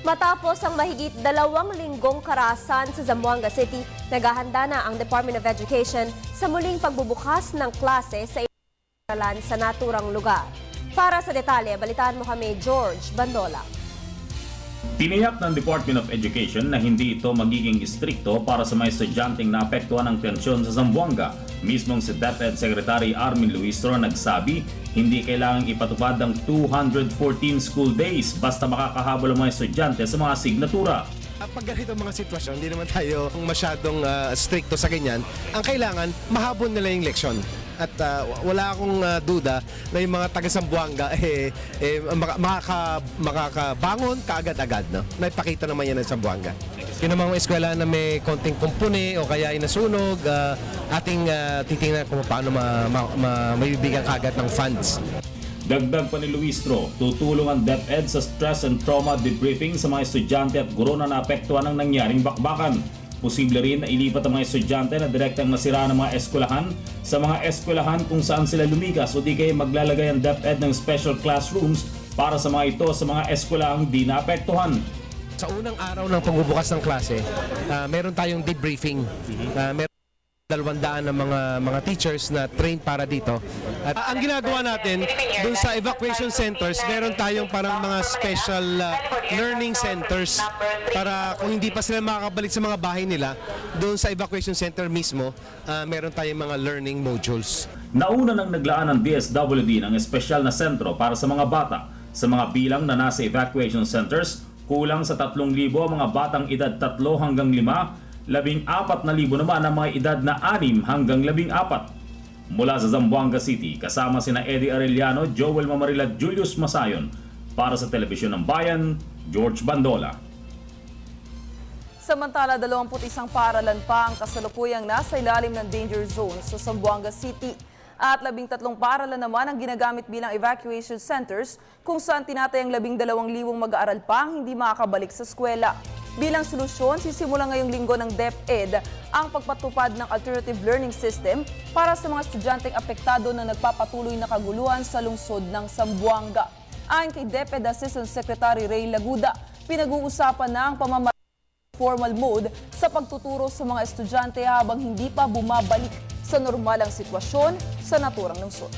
Matapos ang mahigit 2 linggong karahasan sa Zamboanga City, naghahanda na ang Department of Education sa muling pagbubukas ng klase sa eskwelahan sa naturang lugar. Para sa detalye, balitaan mo kami, George Bandola. Tiniyak ng Department of Education na hindi ito magiging istrikto para sa mga estudyanteng naapektuhan ng tensyon sa Zamboanga. Mismong si DepEd Secretary Armin Luistro nagsabi, hindi kailangang ipatupad ang 214 school days basta makakahabol ang mga estudyante sa mga asignatura. Pag ganito mga sitwasyon, hindi naman tayo masyadong stricto sa ganyan. Ang kailangan, mahabol nila yung leksyon. At wala akong duda na yung mga taga-Zamboanga makakabangon kaagad-agad. No? Naipakita naman yan ng Zamboanga. Yun ang mga eskwela na may konting kumpuni o kaya inasunog, ating titingnan kung paano maibibigyan kaagad ng funds. Dagdag pa ni Luistro, tutulong ang DepEd sa stress and trauma debriefing sa mga estudyante at guro na naapektuhan ng nangyaring bakbakan. Posible rin na ilipat ang mga estudyante na direktang nasira ng mga eskwelahan sa mga eskwelahan kung saan sila lumigas o di kayo maglalagay ang DepEd ng special classrooms para sa mga ito sa mga eskwelahang di naapektuhan. Sa unang araw ng pagbubukas ng klase, meron tayong debriefing. Meron 200 ng mga teachers na trained para dito. At ang ginagawa natin, dun sa evacuation centers, meron tayong parang mga special learning centers para kung hindi pa sila makakabalik sa mga bahay nila, dun sa evacuation center mismo, meron tayong mga learning modules. Nauna nang naglaan ng DSWD ng espesyal na sentro para sa mga bata. Sa mga bilang na nasa evacuation centers, kulang sa 3,000 ang mga batang edad 3 hanggang 5, 14,000 naman ang mga edad na 6 hanggang 14. Mula sa Zamboanga City, kasama sina Eddie Arellano, Joel Mamaril at Julius Masayon. Para sa Telebisyon ng Bayan, George Bandola. Samantala, 21 paaralan pa ang kasalukuyang nasa ilalim ng danger zone sa Zamboanga City. At 13 paaralan naman ang ginagamit bilang evacuation centers kung saan tinatayang 12,000 mag-aaral pa ang hindi makakabalik sa eskwela. Bilang solusyon, sisimula ngayong linggo ng DepEd ang pagpatupad ng alternative learning system para sa mga estudyanteng apektado na nagpapatuloy na kaguluhan sa lungsod ng Zamboanga. Ayon kay DepEd Assistant Secretary Ray Laguda, pinag-uusapan na ang pamamagitan ng formal mode sa pagtuturo sa mga estudyante habang hindi pa bumabalik sa normalang sitwasyon sa naturang lungsod.